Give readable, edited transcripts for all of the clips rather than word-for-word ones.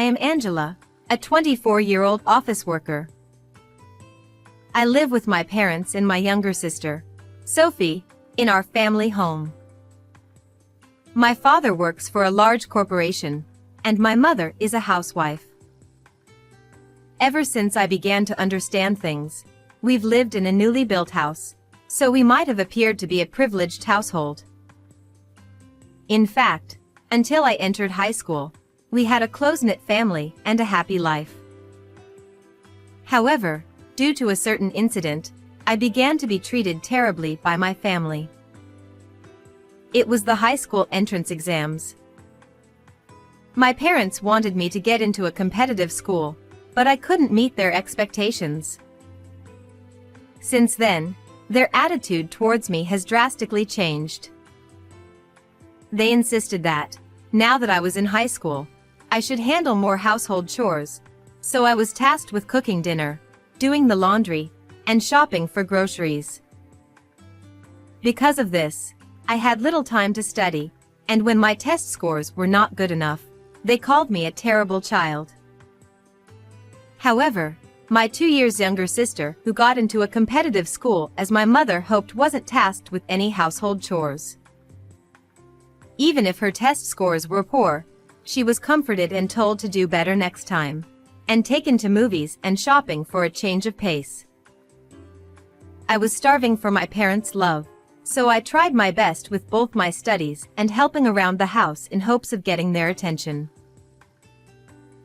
I am Angela, a 24-year-old office worker. I live with my parents and my younger sister, Sophie, in our family home. My father works for a large corporation, and my mother is a housewife. Ever since I began to understand things, we've lived in a newly built house, so we might have appeared to be a privileged household. In fact, until I entered high school, we had a close-knit family and a happy life. However, due to a certain incident, I began to be treated terribly by my family. It was the high school entrance exams. My parents wanted me to get into a competitive school, but I couldn't meet their expectations. Since then, their attitude towards me has drastically changed. They insisted that, now that I was in high school, I should handle more household chores, so I was tasked with cooking dinner, doing the laundry, and shopping for groceries. Because of this, I had little time to study, and when my test scores were not good enough, they called me a terrible child. However, my 2 years younger sister, who got into a competitive school as my mother hoped, wasn't tasked with any household chores. Even if her test scores were poor, she was comforted and told to do better next time, and taken to movies and shopping for a change of pace. I was starving for my parents' love, so I tried my best with both my studies and helping around the house in hopes of getting their attention.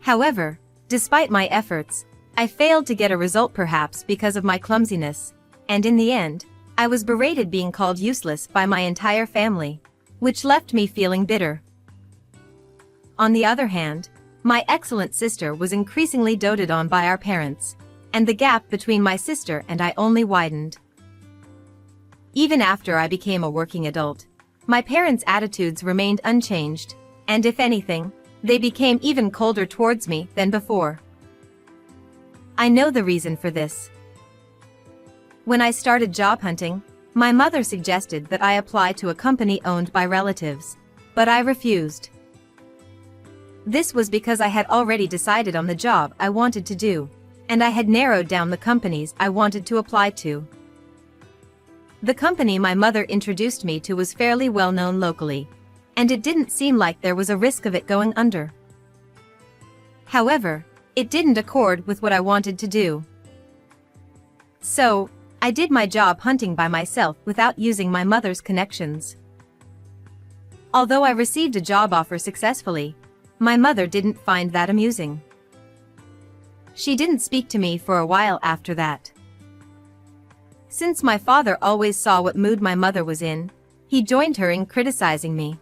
However, despite my efforts, I failed to get a result, perhaps because of my clumsiness, and in the end, I was berated, being called useless by my entire family, which left me feeling bitter. On the other hand, my excellent sister was increasingly doted on by our parents, and the gap between my sister and I only widened. Even after I became a working adult, my parents' attitudes remained unchanged, and if anything, they became even colder towards me than before. I know the reason for this. When I started job hunting, my mother suggested that I apply to a company owned by relatives, but I refused. This was because I had already decided on the job I wanted to do, and I had narrowed down the companies I wanted to apply to. The company my mother introduced me to was fairly well known locally, and it didn't seem like there was a risk of it going under. However, it didn't accord with what I wanted to do. So, I did my job hunting by myself without using my mother's connections. Although I received a job offer successfully, my mother didn't find that amusing. She didn't speak to me for a while after that. Since my father always saw what mood my mother was in, he joined her in criticizing me.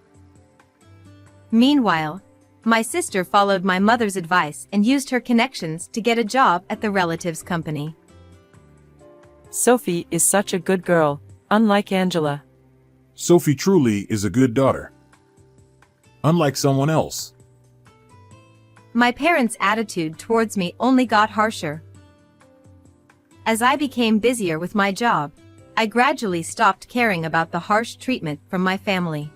Meanwhile, my sister followed my mother's advice and used her connections to get a job at the relative's company. Sophie is such a good girl, unlike Angela. Sophie truly is a good daughter. Unlike someone else. My parents' attitude towards me only got harsher. As I became busier with my job, I gradually stopped caring about the harsh treatment from my family.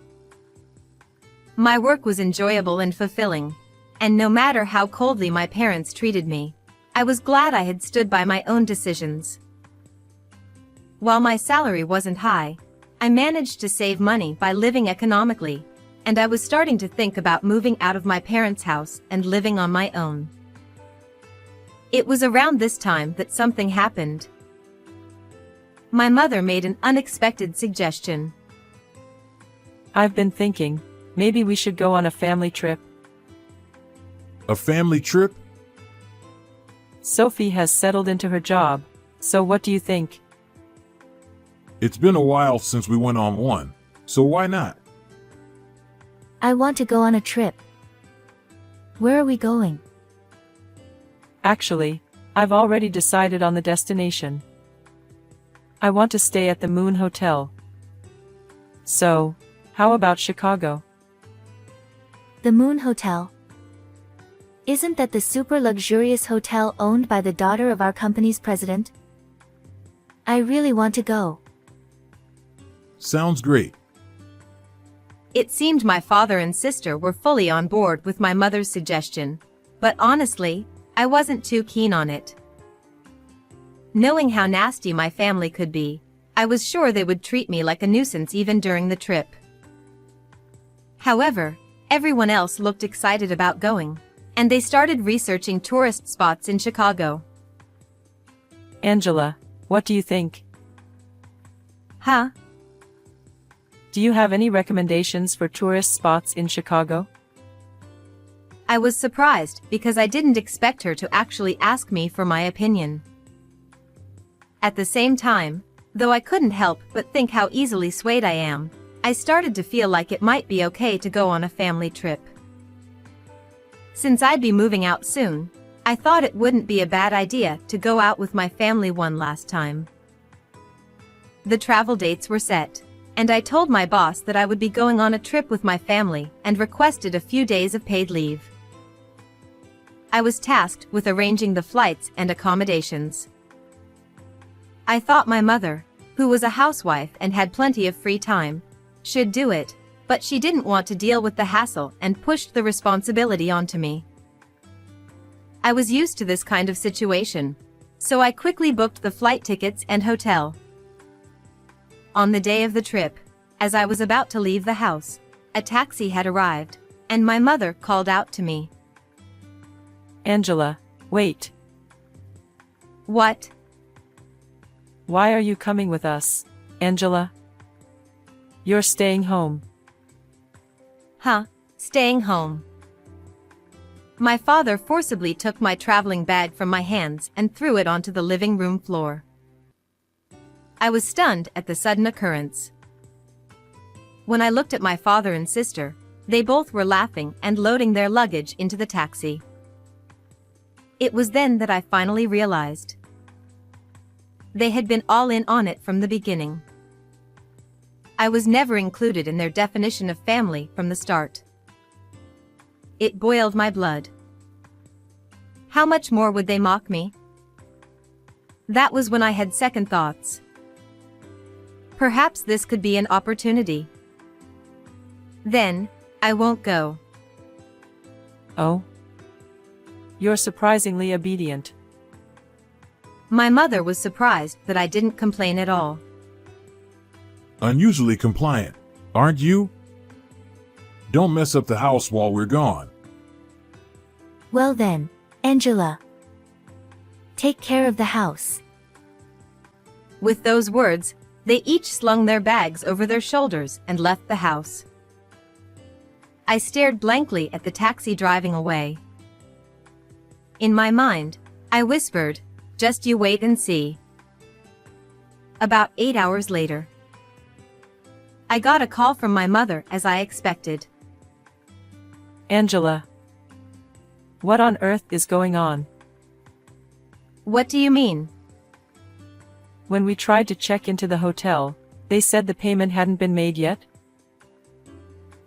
My work was enjoyable and fulfilling, and no matter how coldly my parents treated me, I was glad I had stood by my own decisions. While my salary wasn't high, I managed to save money by living economically, and I was starting to think about moving out of my parents' house and living on my own. It was around this time that something happened. My mother made an unexpected suggestion. I've been thinking, maybe we should go on a family trip. A family trip? Sophie has settled into her job, so what do you think? It's been a while since we went on one, so why not? I want to go on a trip. Where are we going? Actually, I've already decided on the destination. I want to stay at the Moon Hotel. So, how about Chicago? The Moon Hotel. Isn't that the super luxurious hotel owned by the daughter of our company's president? I really want to go. Sounds great. It seemed my father and sister were fully on board with my mother's suggestion, But honestly, I wasn't too keen on it. Knowing how nasty my family could be, I was sure they would treat me like a nuisance even during the trip. However, everyone else looked excited about going, and they started researching tourist spots in Chicago. Angela, what do you think? Huh? Do you have any recommendations for tourist spots in Chicago? I was surprised because I didn't expect her to actually ask me for my opinion. At the same time, though I couldn't help but think how easily swayed I am, I started to feel like it might be okay to go on a family trip. Since I'd be moving out soon, I thought it wouldn't be a bad idea to go out with my family one last time. The travel dates were set, and I told my boss that I would be going on a trip with my family and requested a few days of paid leave. I was tasked with arranging the flights and accommodations. I thought my mother, who was a housewife and had plenty of free time, should do it, but she didn't want to deal with the hassle and pushed the responsibility onto me. I was used to this kind of situation, so I quickly booked the flight tickets and hotel. On the day of the trip, as I was about to leave the house, a taxi had arrived, and my mother called out to me. Angela, wait. What? Why are you coming with us, Angela? You're staying home. Huh? Staying home. My father forcibly took my traveling bag from my hands and threw it onto the living room floor. I was stunned at the sudden occurrence. When I looked at my father and sister, they both were laughing and loading their luggage into the taxi. It was then that I finally realized. They had been all in on it from the beginning. I was never included in their definition of family from the start. It boiled my blood. How much more would they mock me? That was when I had second thoughts. Perhaps this could be an opportunity. Then, I won't go. Oh? You're surprisingly obedient. My mother was surprised that I didn't complain at all. Unusually compliant, aren't you? Don't mess up the house while we're gone. Well then, Angela. Take care of the house. With those words, they each slung their bags over their shoulders and left the house. I stared blankly at the taxi driving away. In my mind, I whispered, "Just you wait and see." About 8 hours later, I got a call from my mother as I expected. Angela. What on earth is going on? What do you mean? When we tried to check into the hotel, they said the payment hadn't been made yet?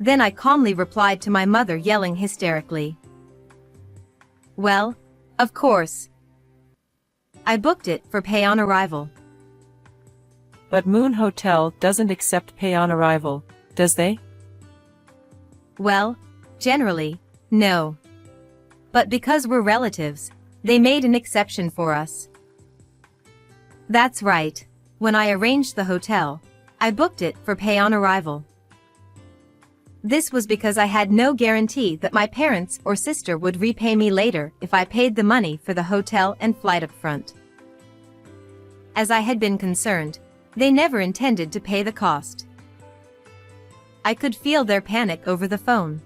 Then I calmly replied to my mother yelling hysterically. Well, of course. I booked it for pay on arrival. But Moon Hotel doesn't accept pay on arrival, does they? Well, generally, no. But because we're relatives, they made an exception for us. That's right. When I arranged the hotel, I booked it for pay on arrival. This was because I had no guarantee that my parents or sister would repay me later if I paid the money for the hotel and flight up front. As I had been concerned, they never intended to pay the cost. I could feel their panic over the phone.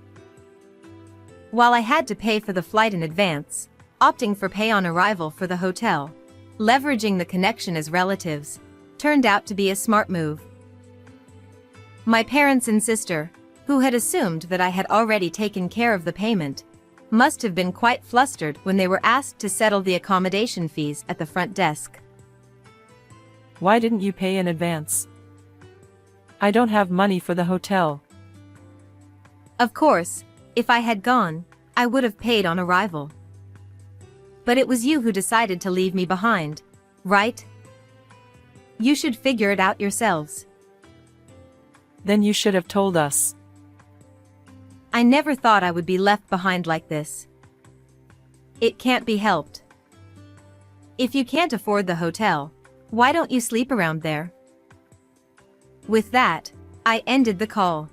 While I had to pay for the flight in advance, opting for pay on arrival for the hotel, leveraging the connection as relatives, turned out to be a smart move. My parents and sister, who had assumed that I had already taken care of the payment, must have been quite flustered when they were asked to settle the accommodation fees at the front desk. Why didn't you pay in advance? I don't have money for the hotel. Of course, if I had gone, I would have paid on arrival. But it was you who decided to leave me behind, right? You should figure it out yourselves. Then you should have told us. I never thought I would be left behind like this. It can't be helped. If you can't afford the hotel, why don't you sleep around there? With that, I ended the call.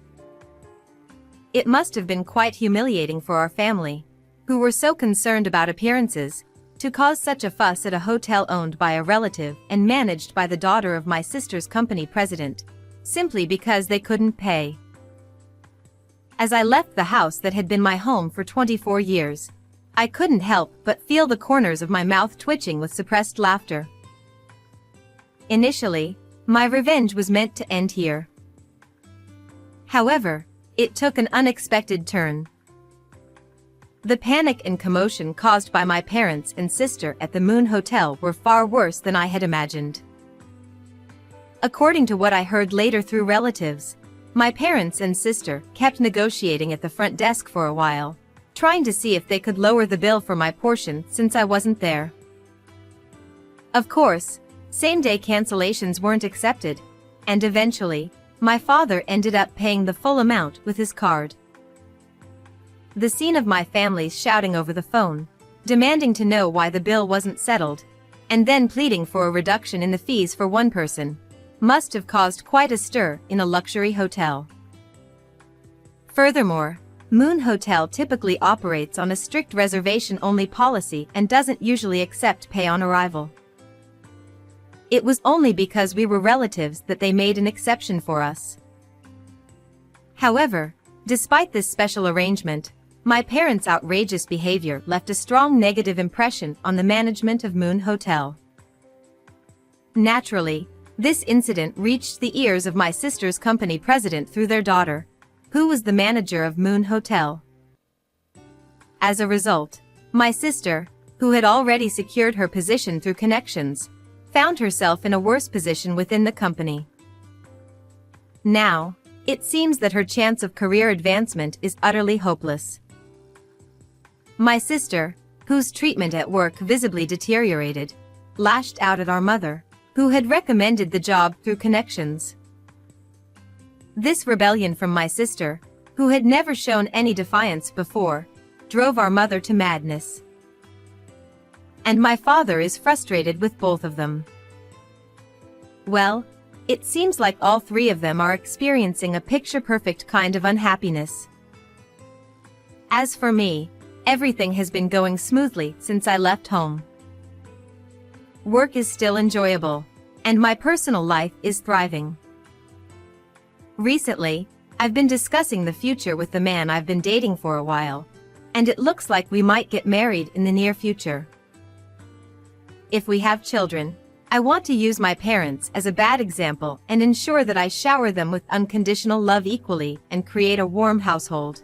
It must have been quite humiliating for our family, who were so concerned about appearances, to cause such a fuss at a hotel owned by a relative and managed by the daughter of my sister's company president, simply because they couldn't pay. As I left the house that had been my home for 24 years, I couldn't help but feel the corners of my mouth twitching with suppressed laughter. Initially, my revenge was meant to end here. However, it took an unexpected turn. The panic and commotion caused by my parents and sister at the Moon Hotel were far worse than I had imagined. According to what I heard later through relatives, my parents and sister kept negotiating at the front desk for a while, trying to see if they could lower the bill for my portion since I wasn't there. Of course, same-day cancellations weren't accepted, and eventually, my father ended up paying the full amount with his card. The scene of my family shouting over the phone, demanding to know why the bill wasn't settled, and then pleading for a reduction in the fees for one person, must have caused quite a stir in a luxury hotel. Furthermore, Moon Hotel typically operates on a strict reservation-only policy and doesn't usually accept pay on arrival. It was only because we were relatives that they made an exception for us. However, despite this special arrangement, my parents' outrageous behavior left a strong negative impression on the management of Moon Hotel. Naturally, this incident reached the ears of my sister's company president through their daughter, who was the manager of Moon Hotel. As a result, my sister, who had already secured her position through connections, found herself in a worse position within the company. Now, it seems that her chance of career advancement is utterly hopeless. My sister, whose treatment at work visibly deteriorated, lashed out at our mother, who had recommended the job through connections. This rebellion from my sister, who had never shown any defiance before, drove our mother to madness. And my father is frustrated with both of them. Well, it seems like all three of them are experiencing a picture-perfect kind of unhappiness. As for me, everything has been going smoothly since I left home. Work is still enjoyable, and my personal life is thriving. Recently, I've been discussing the future with the man I've been dating for a while, and it looks like we might get married in the near future. If we have children, I want to use my parents as a bad example and ensure that I shower them with unconditional love equally and create a warm household.